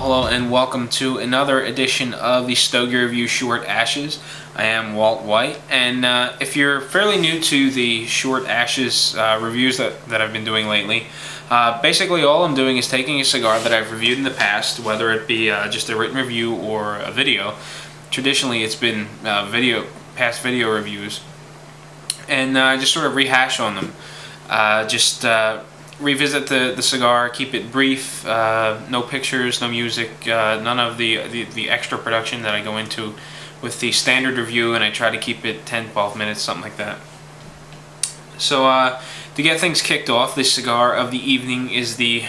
Hello and welcome to another edition of the Stogie Review Short Ashes. I am Walt White, and if you're fairly new to the Short Ashes reviews that I've been doing lately, basically all I'm doing is taking a cigar that I've reviewed in the past, whether it be just a written review or a video. Traditionally it's been past video reviews, and I just sort of rehash on them. Revisit the cigar, keep it brief, no pictures, no music, none of the extra production that I go into with the standard review, and I try to keep it 10-12 minutes, something like that. So to get things kicked off, this cigar of the evening is the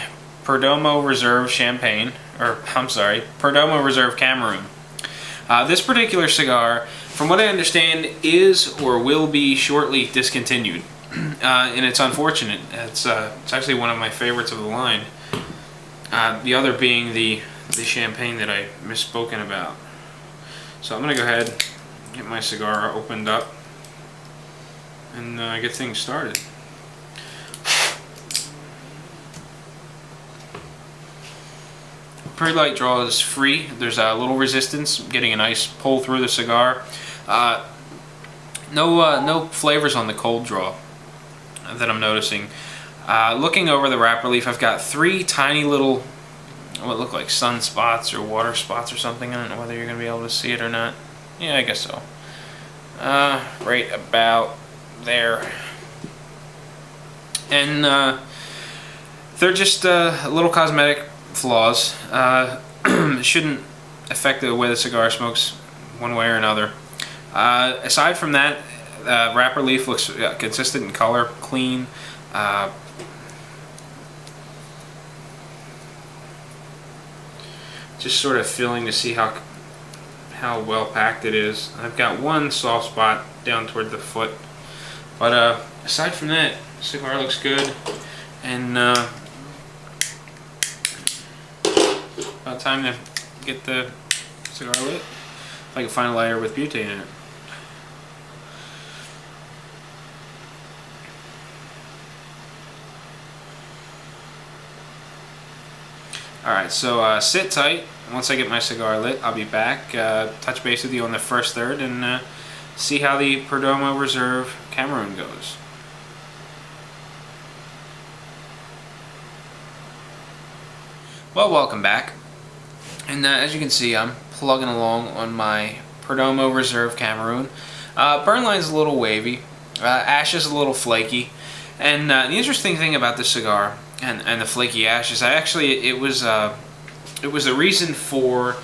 Perdomo Reserve Champagne, or I'm sorry, Perdomo Reserve Cameroon. This particular cigar, from what I understand, is or will be shortly discontinued. And it's unfortunate. It's actually one of my favorites of the line. The other being the champagne that I misspoken about. So I'm going to go ahead and get my cigar opened up and get things started. Pre-light draw is free. There's a little resistance, getting a nice pull through the cigar. No flavors on the cold draw that I'm noticing. Looking over the wrapper leaf, I've got 3 tiny little, what look like sun spots or water spots or something. I don't know whether you're going to be able to see it or not. Yeah, I guess so. Right about there. And they're just little cosmetic flaws. Shouldn't affect the way the cigar smokes one way or another. Aside from that, wrapper leaf looks consistent in color, clean. Just sort of feeling to see how well packed it is. I've got one soft spot down toward the foot, but aside from that, the cigar looks good. And about time to get the cigar lit. If I can find a lighter with butane in it. Alright, so sit tight. Once I get my cigar lit, I'll be back, touch base with you on the first third, and see how the Perdomo Reserve Cameroon goes. Well, welcome back. And as you can see, I'm plugging along on my Perdomo Reserve Cameroon. Burn line's a little wavy, ash is a little flaky, and the interesting thing about this cigar and the flaky ash is it was a reason for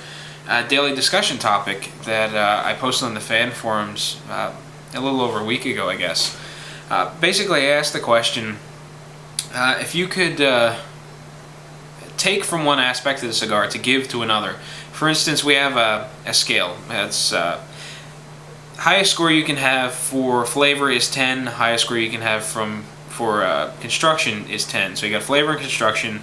a daily discussion topic that I posted on the fan forums a little over a week ago, I guess. Basically, I asked the question, if you could take from one aspect of the cigar to give to another. For instance, we have a scale. That's highest score you can have for flavor is 10. Highest score you can have for construction is 10. So you got flavor and construction,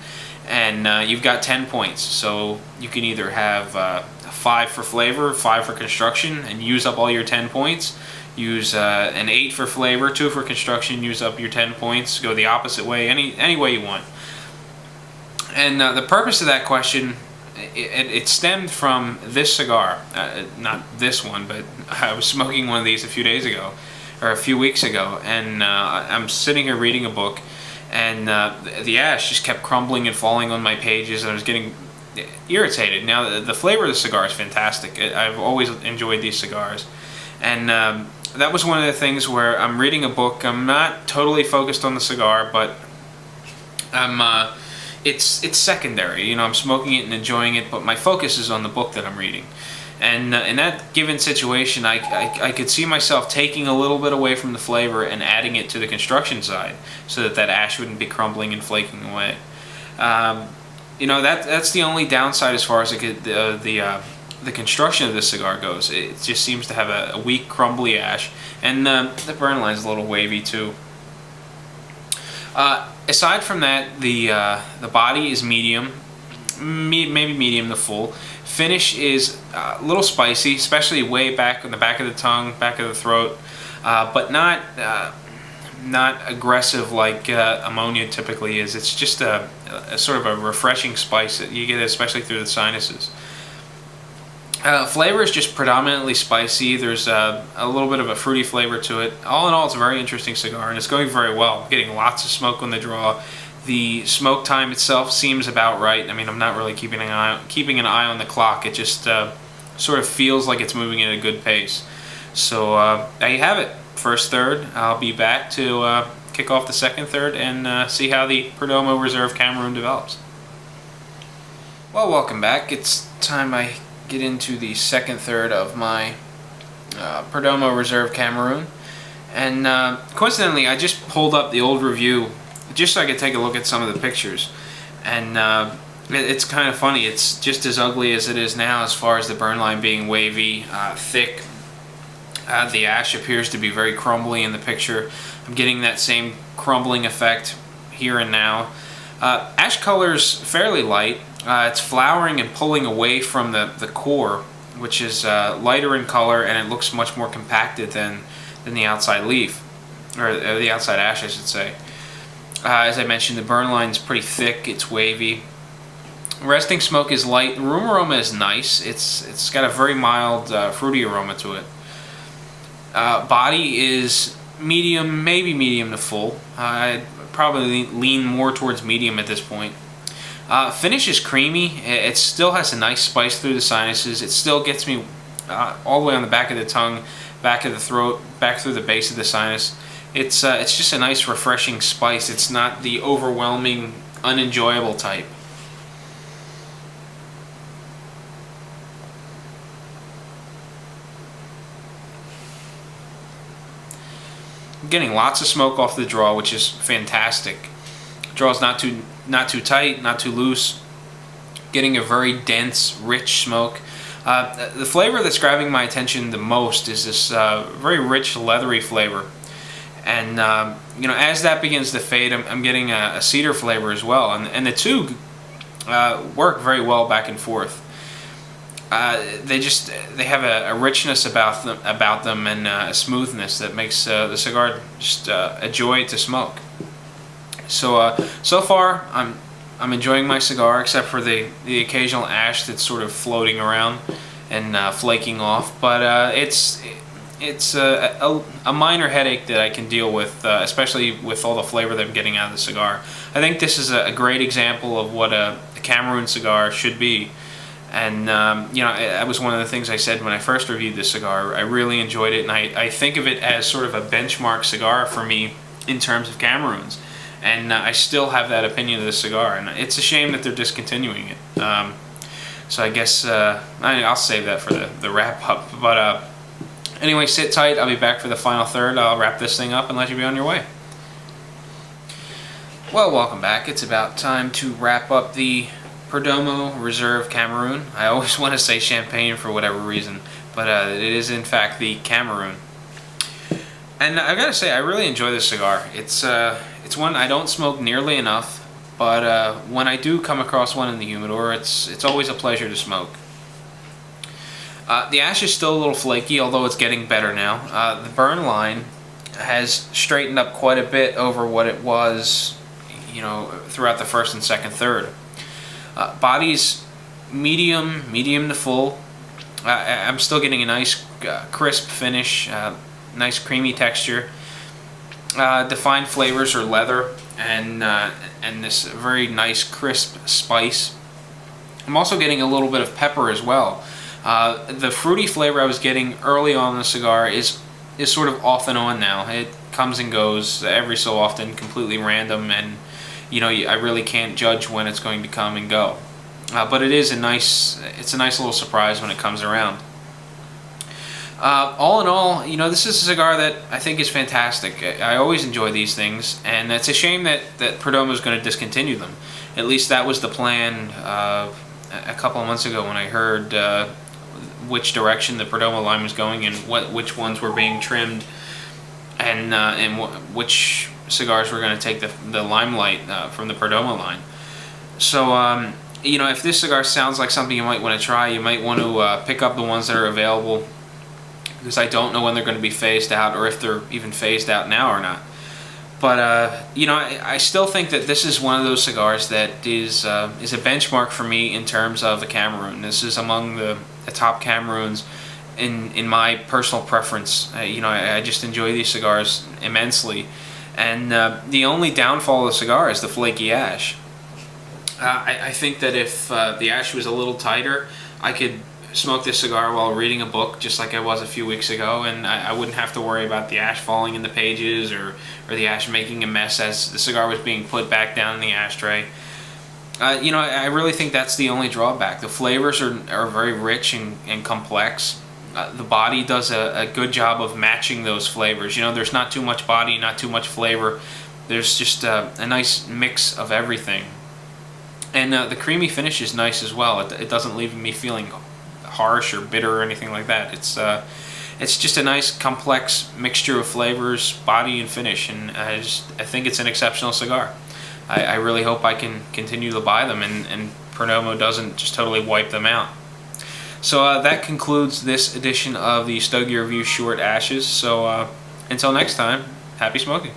and you've got 10 points. So you can either have 5 for flavor, 5 for construction, and use up all your 10 points. Use an 8 for flavor, 2 for construction, use up your 10 points. Go the opposite way, any way you want. And the purpose of that question, it stemmed from this cigar. Not this one, but I was smoking one of these a few days ago, or a few weeks ago, and I'm sitting here reading a book, and the ash just kept crumbling and falling on my pages, and I was getting irritated. Now, the flavor of the cigar is fantastic. I've always enjoyed these cigars, and that was one of the things where I'm reading a book. I'm not totally focused on the cigar, but it's secondary. You know, I'm smoking it and enjoying it, but my focus is on the book that I'm reading. And in that given situation, I could see myself taking a little bit away from the flavor and adding it to the construction side, so that ash wouldn't be crumbling and flaking away. You know, that's the only downside as far as the construction of this cigar goes. It just seems to have a weak, crumbly ash, and the burn line's a little wavy too. Aside from that, the body is medium, maybe medium to full. Finish is a little spicy, especially way back on the back of the tongue, back of the throat, but not not aggressive like ammonia typically is. It's just a sort of a refreshing spice that you get, especially through the sinuses. Flavor is just predominantly spicy. There's a little bit of a fruity flavor to it. All in all, it's a very interesting cigar, and it's going very well. I'm getting lots of smoke on the draw. The smoke time itself seems about right. I mean, I'm not really keeping an eye on the clock. It just sort of feels like it's moving at a good pace. So there you have it. First third. I'll be back to kick off the second third and see how the Perdomo Reserve Cameroon develops. Well, welcome back. It's time I get into the second third of my Perdomo Reserve Cameroon. And coincidentally, I just pulled up the old review just so I could take a look at some of the pictures. And it's kind of funny. It's just as ugly as it is now as far as the burn line being wavy, thick. The ash appears to be very crumbly in the picture. I'm getting that same crumbling effect here and now. Ash color's fairly light. It's flowering and pulling away from the core, which is lighter in color, and it looks much more compacted than the outside leaf, or the outside ash, I should say. As I mentioned, the burn line's pretty thick. It's wavy. Resting smoke is light. The room aroma is nice. It's got a very mild fruity aroma to it. Body is medium, maybe medium to full. I'd probably lean more towards medium at this point. Finish is creamy. It still has a nice spice through the sinuses. It still gets me all the way on the back of the tongue, back of the throat, back through the base of the sinus. It's just a nice refreshing spice. It's not the overwhelming, unenjoyable type. I'm getting lots of smoke off the draw, which is fantastic. Draw's not too tight, not too loose. Getting a very dense, rich smoke. The flavor that's grabbing my attention the most is this very rich, leathery flavor. And you know, as that begins to fade, I'm getting a cedar flavor as well. And the two work very well back and forth. They have a richness about them and a smoothness that makes the cigar just a joy to smoke. So so far I'm enjoying my cigar, except for the occasional ash that's sort of floating around and flaking off. But it's a minor headache that I can deal with, especially with all the flavor that I'm getting out of the cigar. I think this is a great example of what a Cameroon cigar should be. And you know, that was one of the things I said when I first reviewed this cigar. I really enjoyed it, and I think of it as sort of a benchmark cigar for me in terms of Cameroons. And I still have that opinion of the cigar, and it's a shame that they're discontinuing it. So I guess I'll save that for the wrap up. But anyway, sit tight. I'll be back for the final third. I'll wrap this thing up and let you be on your way. Well, welcome back. It's about time to wrap up the Perdomo Reserve Cameroon. I always want to say Champagne for whatever reason, but it is in fact the Cameroon. And I've got to say, I really enjoy this cigar. It's one I don't smoke nearly enough, but when I do come across one in the humidor, it's always a pleasure to smoke. The ash is still a little flaky, although it's getting better now. The burn line has straightened up quite a bit over what it was, you know, throughout the first and second third. Body's medium to full. I'm still getting a nice crisp finish, nice creamy texture. Defined flavors are leather and this very nice crisp spice. I'm also getting a little bit of pepper as well. The fruity flavor I was getting early on in the cigar is sort of off and on now. It comes and goes every so often, completely random, and you know, I really can't judge when it's going to come and go. But it's a nice little surprise when it comes around. All in all, you know, this is a cigar that I think is fantastic. I always enjoy these things, and it's a shame that Perdomo is going to discontinue them. At least that was the plan a couple of months ago when I heard which direction the Perdomo line was going and which ones were being trimmed, and which cigars were going to take the limelight from the Perdomo line. So you know, if this cigar sounds like something you might want to try, you might want to pick up the ones that are available, because I don't know when they're going to be phased out, or if they're even phased out now or not. But you know, I still think that this is one of those cigars that is a benchmark for me in terms of the Cameroon. This is among the top Cameroons in my personal preference. You know, I just enjoy these cigars immensely. And the only downfall of the cigar is the flaky ash. I think that if the ash was a little tighter, I could smoke this cigar while reading a book, just like I was a few weeks ago, and I wouldn't have to worry about the ash falling in the pages or the ash making a mess as the cigar was being put back down in the ashtray. You know, I really think that's the only drawback. The flavors are very rich and complex. The body does a good job of matching those flavors. You know, there's not too much body, not too much flavor. There's just a nice mix of everything. And the creamy finish is nice as well. It doesn't leave me feeling harsh or bitter or anything like that. It's just a nice complex mixture of flavors, body and finish, and I think it's an exceptional cigar. I really hope I can continue to buy them and Perdomo doesn't just totally wipe them out. So that concludes this edition of the Stogie Review Short Ashes. So until next time, happy smoking.